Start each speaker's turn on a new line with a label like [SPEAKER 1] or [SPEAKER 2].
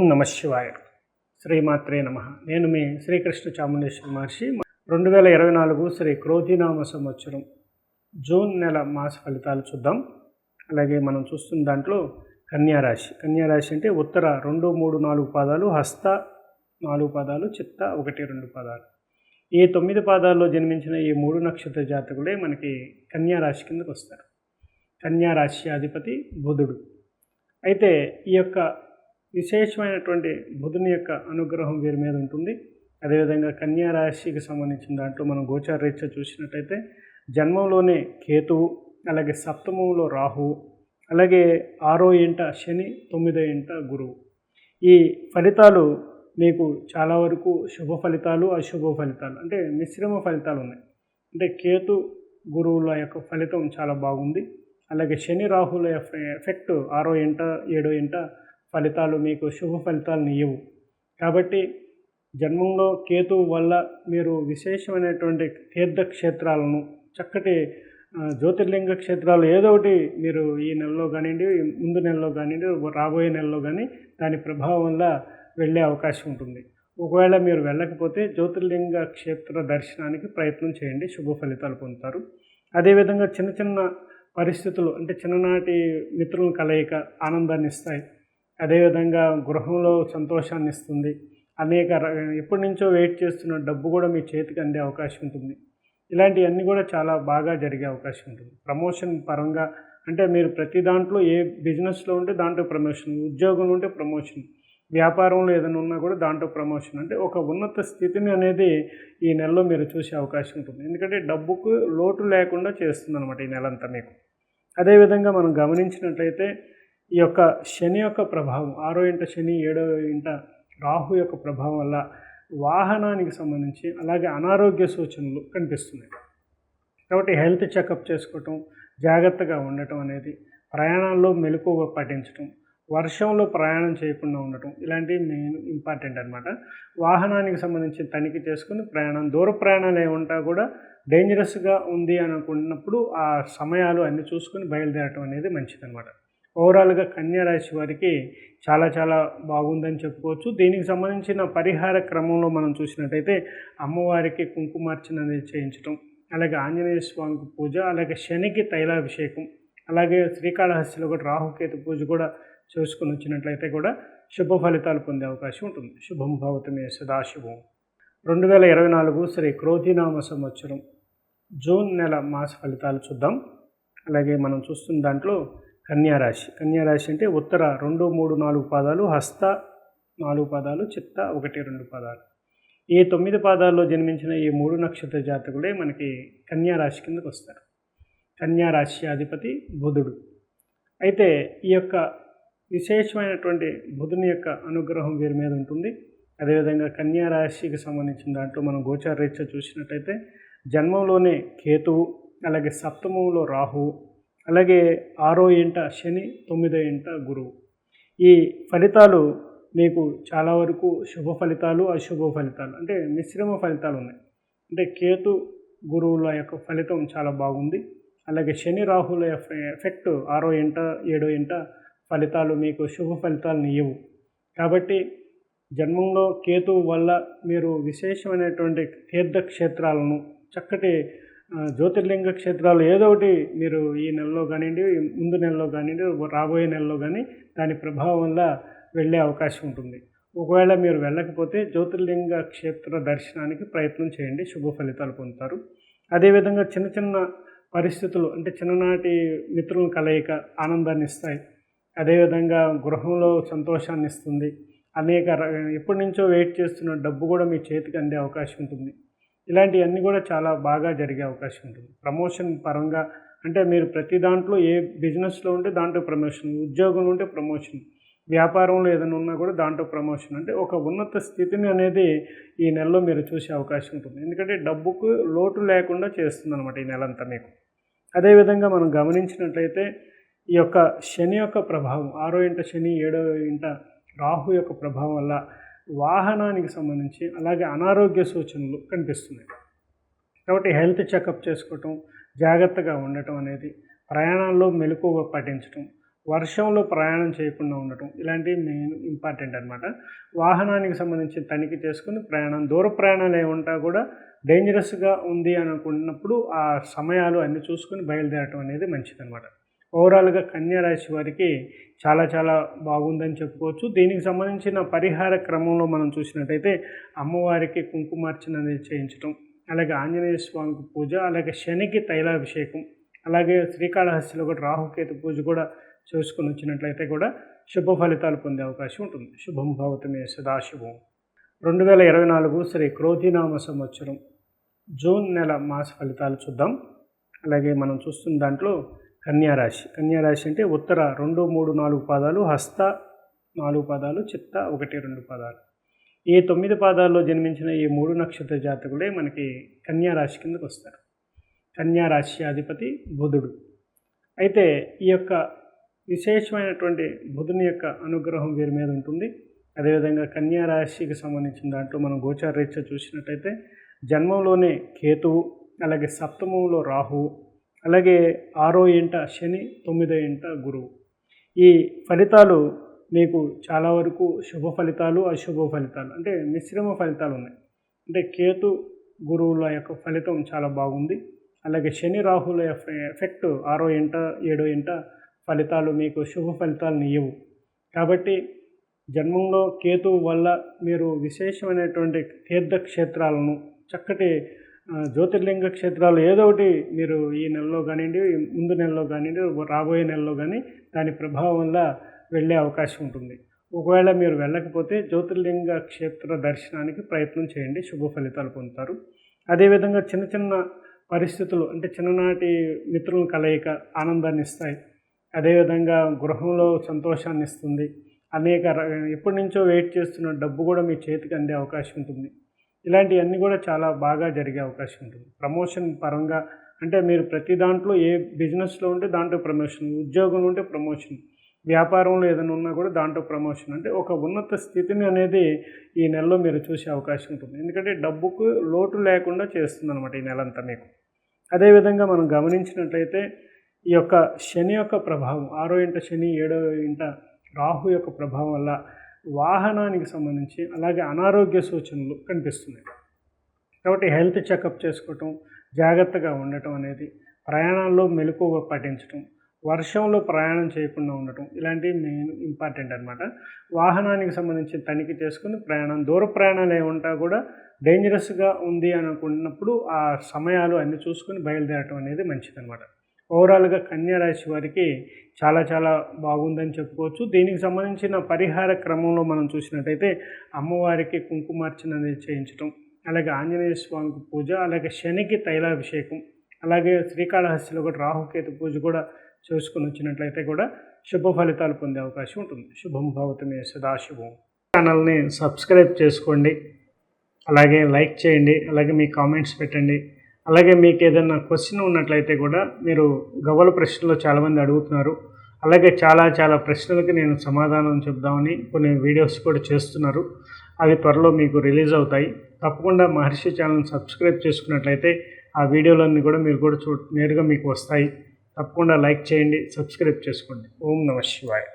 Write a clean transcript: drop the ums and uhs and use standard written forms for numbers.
[SPEAKER 1] ఓం నమ శివాయ. శ్రీమాత్రే నమ. నేను మీ శ్రీకృష్ణ చాముండేశ్వర మహర్షి. 2024 శ్రీ క్రోధినామ సంవత్సరం జూన్ నెల మాస ఫలితాలు చూద్దాం. అలాగే మనం చూస్తున్న దాంట్లో కన్యారాశి. కన్యారాశి అంటే ఉత్తర 2, 3, 4 పాదాలు, హస్త 4 పాదాలు, చిత్త 1, 2 పాదాలు. ఈ 9 పాదాల్లో జన్మించిన ఈ 3 నక్షత్ర జాతకులే మనకి కన్యారాశి కిందకు వస్తారు. కన్యారాశి అధిపతి బుధుడు. అయితే ఈ యొక్క విశేషమైనటువంటి బుధుని యొక్క అనుగ్రహం వీరి మీద ఉంటుంది. అదేవిధంగా కన్యారాశికి సంబంధించిన దాంట్లో మనం గోచార రీత్యా చూసినట్టయితే జన్మంలోనే కేతువు, అలాగే సప్తమంలో రాహువు, అలాగే 6వ ఇంట శని, 9వ ఇంట గురువు. ఈ ఫలితాలు మీకు చాలా వరకు శుభ ఫలితాలు, అశుభ ఫలితాలు అంటే మిశ్రమ ఫలితాలు ఉన్నాయి. అంటే కేతు గురువుల యొక్క ఫలితం చాలా బాగుంది. అలాగే శని రాహుల ఎఫెక్ట్ 6వ ఇంట 7వ ఇంట ఫలితాలు మీకు శుభ ఫలితాలను ఇవ్వవు. కాబట్టి జన్మంలో కేతువు వల్ల మీరు విశేషమైనటువంటి తీర్థక్షేత్రాలను, చక్కటి జ్యోతిర్లింగ క్షేత్రాలు ఏదో ఒకటి మీరు ఈ నెలలో కానివ్వండి, ముందు నెలలో కానివ్వండి, రాబోయే నెలలో కానీ దాని ప్రభావం వల్ల వెళ్ళే అవకాశం ఉంటుంది. ఒకవేళ మీరు వెళ్ళకపోతే జ్యోతిర్లింగ క్షేత్ర దర్శనానికి ప్రయత్నం చేయండి, శుభ ఫలితాలు పొందుతారు. అదేవిధంగా చిన్న చిన్న పరిస్థితులు అంటే చిన్ననాటి మిత్రుల కలయిక ఆనందాన్ని ఇస్తాయి. అదేవిధంగా గృహంలో సంతోషాన్ని ఇస్తుంది. ఎప్పటి నుంచో వెయిట్ చేస్తున్న డబ్బు కూడా మీ చేతికి అందే అవకాశం ఉంటుంది. ఇలాంటివన్నీ కూడా చాలా బాగా జరిగే అవకాశం ఉంటుంది. ప్రమోషన్ పరంగా అంటే మీరు ప్రతి దాంట్లో ఏ బిజినెస్లో ఉంటే దాంట్లో ప్రమోషన్, ఉద్యోగంలో ఉంటే ప్రమోషన్, వ్యాపారంలో ఏదైనా ఉన్నా కూడా దాంట్లో ప్రమోషన్, అంటే ఒక ఉన్నత స్థితిని అనేది ఈ నెలలో మీరు చూసే అవకాశం ఉంటుంది. ఎందుకంటే డబ్బుకు లోటు లేకుండా చేస్తుంది అనమాట ఈ నెలంతా మీకు. అదేవిధంగా మనం గమనించినట్లయితే ఈ యొక్క శని యొక్క ప్రభావం, 6వ ఇంట శని, 7వ ఇంట రాహు యొక్క ప్రభావం వల్ల వాహనానికి సంబంధించి అలాగే అనారోగ్య సూచనలు కనిపిస్తున్నాయి. కాబట్టి హెల్త్ చెకప్ చేసుకోవటం, జాగ్రత్తగా ఉండటం అనేది, ప్రయాణాల్లో మెలకువ పాటించటం, వర్షంలో ప్రయాణం చేయకుండా ఉండటం, ఇలాంటివి మెయిన్ ఇంపార్టెంట్ అనమాట. వాహనానికి సంబంధించి తనిఖీ చేసుకుని దూర ప్రయాణాలు ఏముంటా కూడా డేంజరస్గా ఉంది అని అనుకున్నప్పుడు ఆ సమయాలు అన్నీ చూసుకొని బయలుదేరటం అనేది మంచిదన్నమాట. ఓవరాల్గా కన్యారాశి వారికి చాలా చాలా బాగుందని చెప్పుకోవచ్చు. దీనికి సంబంధించిన పరిహార క్రమంలో మనం చూసినట్టయితే అమ్మవారికి కుంకుమార్చన అనేది చేయించడం, అలాగే ఆంజనేయ స్వామికి పూజ, అలాగే శనికి తైలాభిషేకం, అలాగే శ్రీకాళహస్తిలో కూడా రాహుకేతు పూజ కూడా చేసుకుని వచ్చినట్లయితే కూడా శుభ ఫలితాలు పొందే అవకాశం ఉంటుంది. శుభం భవతు మే సదాశుభం. 2024 శ్రీ క్రోధినామ సంవత్సరం జూన్ నెల మాస ఫలితాలు చూద్దాం. అలాగే మనం చూస్తున్న దాంట్లో కన్యారాశి. కన్యారాశి అంటే ఉత్తర 2, 3, 4 పాదాలు, హస్త 4 పాదాలు, చిత్త 1, 2 పాదాలు. ఈ 9 పాదాల్లో జన్మించిన ఈ 3 నక్షత్ర జాతకులే మనకి కన్యారాశి కిందకు వస్తారు. కన్యారాశి అధిపతి బుధుడు. అయితే ఈ యొక్క విశేషమైనటువంటి బుధుని యొక్క అనుగ్రహం వీరి మీద ఉంటుంది. అదేవిధంగా కన్యారాశికి సంబంధించిన దాంట్లో మనం గోచార రీత్యా చూసినట్టయితే జన్మంలోనే కేతువు, అలాగే సప్తమంలో రాహువు, అలాగే 6వ ఇంట శని, 9వ ఇంట గురువు. ఈ ఫలితాలు మీకు చాలా వరకు శుభ ఫలితాలు, అశుభ ఫలితాలు అంటే మిశ్రమ ఫలితాలు ఉన్నాయి. అంటే కేతు గురువుల యొక్క ఫలితం చాలా బాగుంది. అలాగే శని రాహుల ఎఫెక్ట్ 6వ ఇంట 7వ ఇంట ఫలితాలు మీకు శుభ ఫలితాలను ఇవ్వవు. కాబట్టి జన్మంలో కేతువు వల్ల మీరు విశేషమైనటువంటి తీర్థక్షేత్రాలను, చక్కటి జ్యోతిర్లింగ క్షేత్రాలు ఏదో ఒకటి మీరు ఈ నెలలో కానివ్వండి, ముందు నెలలో కానివ్వండి, రాబోయే నెలలో కానీ దాని ప్రభావం వల్ల వెళ్ళే అవకాశం ఉంటుంది. ఒకవేళ మీరు వెళ్ళకపోతే జ్యోతిర్లింగ క్షేత్ర దర్శనానికి ప్రయత్నం చేయండి, శుభ ఫలితాలు పొందుతారు. అదేవిధంగా చిన్న చిన్న పరిస్థితులు అంటే చిన్ననాటి మిత్రుల కలయిక ఆనందాన్ని ఇస్తాయి. అదేవిధంగా గృహంలో సంతోషాన్ని ఇస్తుంది. ఎప్పటి నుంచో వెయిట్ చేస్తున్న డబ్బు కూడా మీ చేతికి అందే అవకాశం ఉంటుంది. ఇలాంటివన్నీ కూడా చాలా బాగా జరిగే అవకాశం ఉంటుంది. ప్రమోషన్ పరంగా అంటే మీరు ప్రతి దాంట్లో ఏ బిజినెస్లో ఉంటే దాంట్లో ప్రమోషన్, ఉద్యోగంలో ఉంటే ప్రమోషన్, వ్యాపారంలో ఏదైనా ఉన్నా కూడా దాంట్లో ప్రమోషన్, అంటే ఒక ఉన్నత స్థితిని అనేది ఈ నెలలో మీరు చూసే అవకాశం ఉంటుంది. ఎందుకంటే డబ్బుకు లోటు లేకుండా చేస్తుంది అనమాట ఈ నెలంతా మీకు. అదేవిధంగా మనం గమనించినట్లయితే ఈ యొక్క శని యొక్క ప్రభావం, 6వ ఇంట శని, 7వ ఇంట రాహు యొక్క ప్రభావం వల్ల వాహనానికి సంబంధించి అలాగే అనారోగ్య సూచనలు కనిపిస్తున్నాయి. కాబట్టి హెల్త్ చెకప్ చేసుకోవటం, జాగ్రత్తగా ఉండటం అనేది, ప్రయాణాల్లో మెలకువ పాటించటం, వర్షంలో ప్రయాణం చేయకుండా ఉండటం ఇలాంటివి మెయిన్ ఇంపార్టెంట్ అనమాట. వాహనానికి సంబంధించి తనిఖీ చేసుకుని దూర ప్రయాణాలు ఏముంటా కూడా డేంజరస్గా ఉంది అని అనుకున్నప్పుడు ఆ సమయాలు అన్నీ చూసుకుని బయలుదేరటం అనేది మంచిదన్నమాట. ఓవరాల్గా కన్యా రాశి వారికి చాలా చాలా బాగుందని చెప్పుకోవచ్చు. దీనికి సంబంధించిన పరిహార క్రమంలో మనం చూసినట్టయితే అమ్మవారికి కుంకుమార్చన అనేది చేయించడం, అలాగే ఆంజనేయ స్వామికి పూజ, అలాగే శనికి తైలాభిషేకం, అలాగే శ్రీకాళహస్తిలో కూడా రాహుకేతు పూజ కూడా చేసుకుని వచ్చినట్లయితే కూడా శుభ ఫలితాలు పొందే అవకాశం ఉంటుంది. శుభం భవతు మే సదాశివం. 2024 శ్రీ క్రోధినామ సంవత్సరం జూన్ నెల మాస ఫలితాలు చూద్దాం. అలాగే మనం చూస్తున్న దాంట్లో కన్యారాశి అంటే ఉత్తర 2, 3, 4 పాదాలు, హస్త 4 పాదాలు, చిత్త 1, 2 పాదాలు. ఈ 9 పాదాల్లో జన్మించిన ఈ 3 నక్షత్ర జాతకులే మనకి కన్యారాశి కిందకు వస్తారు. కన్యారాశి అధిపతి బుధుడు. అయితే ఈ యొక్క విశేషమైనటువంటి బుధుని యొక్క అనుగ్రహం వీరి మీద ఉంటుంది. అదేవిధంగా కన్యారాశికి సంబంధించిన దాంట్లో మనం గోచార రీత్యా చూసినట్టయితే జన్మంలోనే కేతువు, అలాగే సప్తమంలో రాహువు, అలాగే 6వ ఇంట శని, 9వ ఇంట గురువు. ఈ ఫలితాలు మీకు చాలా వరకు శుభ ఫలితాలు, అశుభ ఫలితాలు అంటే మిశ్రమ ఫలితాలు ఉన్నాయి. అంటే కేతు గురువుల యొక్క ఫలితం చాలా బాగుంది. అలాగే శని రాహుల ఎఫెక్ట్ 6వ ఇంట 7వ ఇంట ఫలితాలు మీకు శుభ ఫలితాలను ఇవ్వవు. కాబట్టి జన్మంలో కేతువు వల్ల మీరు విశేషమైనటువంటి తీర్థక్షేత్రాలను, చక్కటి జ్యోతిర్లింగ క్షేత్రాలు ఏదో ఒకటి మీరు ఈ నెలలో కానివ్వండి, ముందు నెలలో కానివ్వండి, రాబోయే నెలలో కానీ దాని ప్రభావం వల్ల వెళ్ళే అవకాశం ఉంటుంది. ఒకవేళ మీరు వెళ్ళకపోతే జ్యోతిర్లింగ క్షేత్ర దర్శనానికి ప్రయత్నం చేయండి, శుభ ఫలితాలు పొందుతారు. అదేవిధంగా చిన్న చిన్న పరిస్థితులు అంటే చిన్ననాటి మిత్రుల కలయిక ఆనందాన్ని ఇస్తాయి. అదేవిధంగా గృహంలో సంతోషాన్ని ఇస్తుంది. ఎప్పటి నుంచో వెయిట్ చేస్తున్న డబ్బు కూడా మీ చేతికి అందే అవకాశం ఉంటుంది. ఇలాంటివన్నీ కూడా చాలా బాగా జరిగే అవకాశం ఉంటుంది. ప్రమోషన్ పరంగా అంటే మీరు ప్రతి దాంట్లో ఏ బిజినెస్లో ఉంటే దాంట్లో ప్రమోషన్, ఉద్యోగంలో ఉంటే ప్రమోషన్, వ్యాపారంలో ఏదైనా ఉన్నా కూడా దాంట్లో ప్రమోషన్, అంటే ఒక ఉన్నత స్థితిని అనేది ఈ నెలలో మీరు చూసే అవకాశం ఉంటుంది. ఎందుకంటే డబ్బుకు లోటు లేకుండా చేస్తుంది అనమాట ఈ నెలంతా మీకు. అదేవిధంగా మనం గమనించినట్లయితే ఈ యొక్క శని యొక్క ప్రభావం, 6వ ఇంట శని, 7వ ఇంట రాహు యొక్క ప్రభావం వల్ల వాహనానికి సంబంధించి అలాగే అనారోగ్య సూచనలు కనిపిస్తున్నాయి. కాబట్టి హెల్త్ చెకప్ చేసుకోవటం, జాగ్రత్తగా ఉండటం అనేది, ప్రయాణాల్లో మెలకువగా పాటించడం, వర్షంలో ప్రయాణం చేయకుండా ఉండటం ఇలాంటివి మెయిన్ ఇంపార్టెంట్ అనమాట. వాహనానికి సంబంధించి తనిఖీ చేసుకుని దూర ప్రయాణాలు ఏముంటా కూడా డేంజరస్గా ఉంది అని అనుకున్నప్పుడు ఆ సమయాలు అన్నీ చూసుకుని బయలుదేరటం అనేది మంచిదన్నమాట. ఓవరాల్గా కన్యా రాశి వారికి చాలా చాలా బాగుందని చెప్పుకోవచ్చు. దీనికి సంబంధించిన పరిహార క్రమంలో మనం చూసినట్టయితే అమ్మవారికి కుంకుమార్చన అనేది చేయించడం, అలాగే ఆంజనేయ స్వామికి పూజ, అలాగే శనికి తైలాభిషేకం, అలాగే శ్రీకాళహస్తిలో కూడా రాహుకేతు పూజ కూడా చేసుకుని వచ్చినట్లయితే కూడా శుభ ఫలితాలు పొందే అవకాశం ఉంటుంది. శుభం భవతు మే సదాశివం. ఛానల్ని సబ్స్క్రైబ్ చేసుకోండి, అలాగే లైక్ చేయండి, అలాగే మీ కామెంట్స్ పెట్టండి. అలాగే మీకు ఏదైనా క్వశ్చన్ ఉన్నట్లయితే కూడా మీరు గవ్వల ప్రశ్నలో చాలామంది అడుగుతున్నారు. అలాగే చాలా ప్రశ్నలకి నేను సమాధానం చెప్దామని కొన్ని వీడియోస్ కూడా చేస్తున్నారు. అవి త్వరలో మీకు రిలీజ్ అవుతాయి. తప్పకుండా మహర్షి ఛానల్ని సబ్స్క్రైబ్ చేసుకున్నట్లయితే ఆ వీడియోలన్నీ కూడా మీరు కూడా నేరుగా మీకు వస్తాయి. తప్పకుండా లైక్ చేయండి, సబ్స్క్రైబ్ చేసుకోండి. ఓం నమః శివాయ.